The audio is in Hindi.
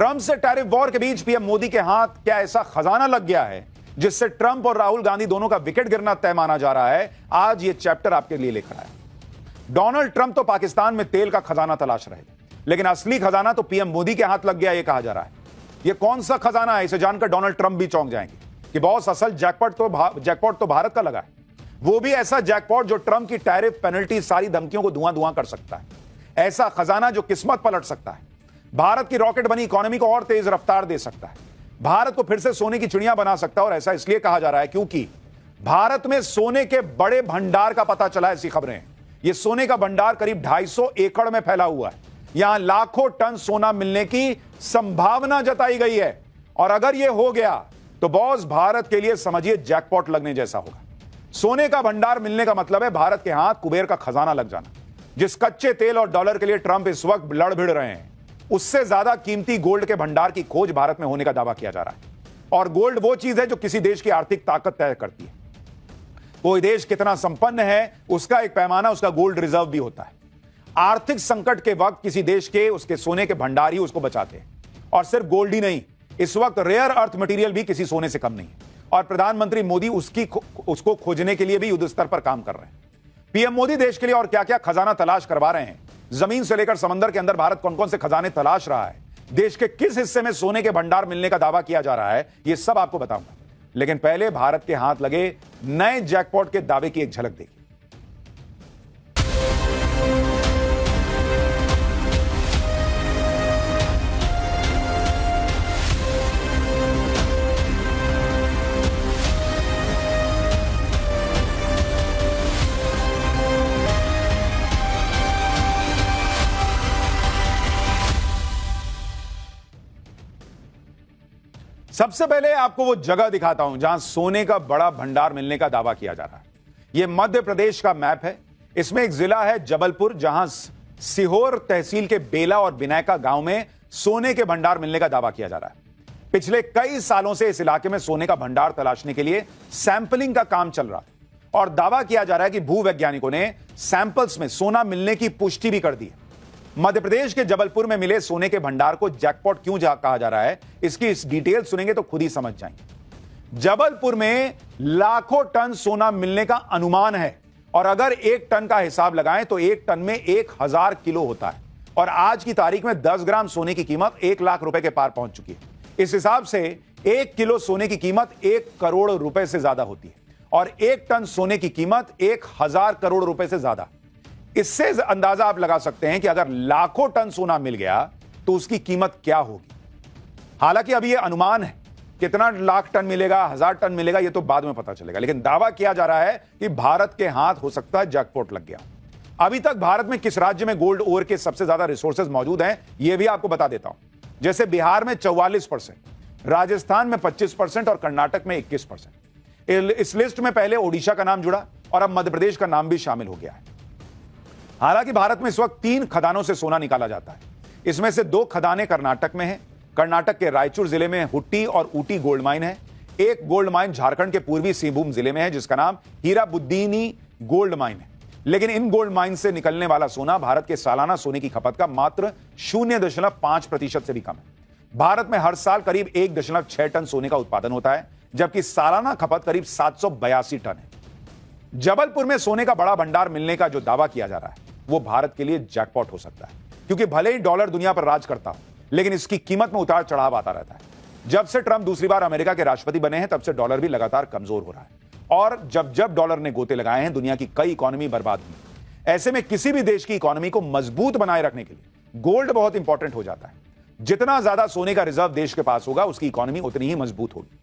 ट्रंप से टैरिफ वॉर के बीच पीएम मोदी के हाथ क्या ऐसा खजाना लग गया है जिससे ट्रंप और राहुल गांधी दोनों का विकेट गिरना तय माना जा रहा है? आज ये चैप्टर आपके लिए लेकर आया। डोनाल्ड ट्रंप तो पाकिस्तान में तेल का खजाना तलाश रहे, लेकिन असली खजाना तो पीएम मोदी के हाथ लग गया, यह कहा जा रहा है। यह कौन सा खजाना है, इसे जानकर डोनाल्ड ट्रंप भी चौंक जाएंगे कि बॉस, असल जैकपॉट तो भारत का लगा है, वो भी ऐसा जैकपॉट जो ट्रंप की टैरिफ, पेनल्टी, सारी धमकियों को धुआं धुआं कर सकता है। ऐसा खजाना जो किस्मत पलट सकता है, भारत की रॉकेट बनी इकोनॉमी को और तेज रफ्तार दे सकता है, भारत को फिर से सोने की चिड़िया बना सकता है। और ऐसा इसलिए कहा जा रहा है क्योंकि भारत में सोने के बड़े भंडार का पता चला, ऐसी खबरें हैं। यह सोने का भंडार करीब 250 एकड़ में फैला हुआ है। यहां लाखों टन सोना मिलने की संभावना जताई गई है। और अगर यह हो गया तो बॉस, भारत के लिए समझिए जैकपॉट लगने जैसा होगा। सोने का भंडार मिलने का मतलब है भारत के हाथ कुबेर का खजाना लग जाना। जिस कच्चे तेल और डॉलर के लिए ट्रंप इस वक्त लड़ भिड़ रहे हैं, उससे ज्यादा कीमती गोल्ड के भंडार की खोज भारत में होने का दावा किया जा रहा है। और गोल्ड वो चीज है जो किसी देश की आर्थिक ताकत तय करती है। कोई देश कितना संपन्न है, उसका एक पैमाना उसका गोल्ड रिजर्व भी होता है। आर्थिक संकट के वक्त किसी देश के उसके सोने के भंडार ही उसको बचाते हैं। और सिर्फ गोल्ड ही नहीं, इस वक्त रेयर अर्थ मटेरियल भी किसी सोने से कम नहीं है। और प्रधानमंत्री मोदी उसको खोजने के लिए भी युद्ध स्तर पर काम कर रहे हैं। पीएम मोदी देश के लिए और क्या क्या खजाना तलाश करवा रहे हैं, जमीन से लेकर समंदर के अंदर भारत कौन कौन से खजाने तलाश रहा है, देश के किस हिस्से में सोने के भंडार मिलने का दावा किया जा रहा है, यह सब आपको बताऊंगा। लेकिन पहले भारत के हाथ लगे नए जैकपॉट के दावे की एक झलक देखिए। सबसे पहले आपको वो जगह दिखाता हूं जहां सोने का बड़ा भंडार मिलने का दावा किया जा रहा है। यह मध्य प्रदेश का मैप है। इसमें एक जिला है जबलपुर, जहां सीहोर तहसील के बेला और बिनैका गांव में सोने के भंडार मिलने का दावा किया जा रहा है। पिछले कई सालों से इस इलाके में सोने का भंडार तलाशने के लिए सैंपलिंग का काम चल रहा है और दावा किया जा रहा है कि भूवैज्ञानिकों ने सैंपल्स में सोना मिलने की पुष्टि भी कर दी है। मध्य प्रदेश के जबलपुर में मिले सोने के भंडार को जैकपॉट क्यों कहा जा रहा है, इसकी इस डिटेल सुनेंगे तो खुद ही समझ जाएंगे। जबलपुर में लाखों टन सोना मिलने का अनुमान है और अगर एक टन का हिसाब लगाएं तो एक टन में 1000 किलो होता है। और आज की तारीख में 10 ग्राम सोने की कीमत 1 लाख रुपए के पार पहुंच चुकी है। इस हिसाब से 1 किलो सोने की कीमत 1 करोड़ रुपए से ज्यादा होती है और 1 टन सोने की कीमत 1000 करोड़ रुपए से ज्यादा। इससे अंदाजा आप लगा सकते हैं कि अगर लाखों टन सोना मिल गया तो उसकी कीमत क्या होगी। हालांकि अभी यह अनुमान है, कितना लाख टन मिलेगा, 1000 टन मिलेगा, यह तो बाद में पता चलेगा। लेकिन दावा किया जा रहा है कि भारत के हाथ हो सकता है जैकपॉट लग गया। अभी तक भारत में किस राज्य में गोल्ड ओर के सबसे ज्यादा रिसोर्सेज मौजूद हैं, यह भी आपको बता देता हूं। जैसे बिहार में 44%, राजस्थान में 25% और कर्नाटक में 21%। इस लिस्ट में पहले ओडिशा का नाम जुड़ा और अब मध्य प्रदेश का नाम भी शामिल हो गया है। हालांकि भारत में इस वक्त 3 खदानों से सोना निकाला जाता है। इसमें से 2 खदानें कर्नाटक में हैं। कर्नाटक के रायचूर जिले में हुट्टी और ऊटी गोल्ड माइन है। एक गोल्ड माइन झारखंड के पूर्वी सिंहभूम जिले में है जिसका नाम हीराबुद्दीनी गोल्ड माइन है। लेकिन इन गोल्ड माइन से निकलने वाला सोना भारत के सालाना सोने की खपत का मात्र 0.5% से भी कम है। भारत में हर साल करीब 1.6 टन सोने का उत्पादन होता है, जबकि सालाना खपत करीब 782 टन है। जबलपुर में सोने का बड़ा भंडार मिलने का जो दावा किया जा रहा है वो भारत के लिए जैकपॉट हो सकता है, क्योंकि भले ही डॉलर दुनिया पर राज करता हो, लेकिन इसकी कीमत में उतार चढ़ाव आता रहता है। जब से ट्रंप दूसरी बार अमेरिका के राष्ट्रपति बने हैं, तब से डॉलर भी लगातार कमजोर हो रहा है और जब जब डॉलर ने गोते लगाए हैं, दुनिया की कई इकोनॉमी बर्बाद हुई। ऐसे में किसी भी देश की इकोनॉमी को मजबूत बनाए रखने के लिए गोल्ड बहुत इंपॉर्टेंट हो जाता है। जितना ज्यादा सोने का रिजर्व देश के पास होगा, उसकी इकोनॉमी उतनी ही मजबूत होगी।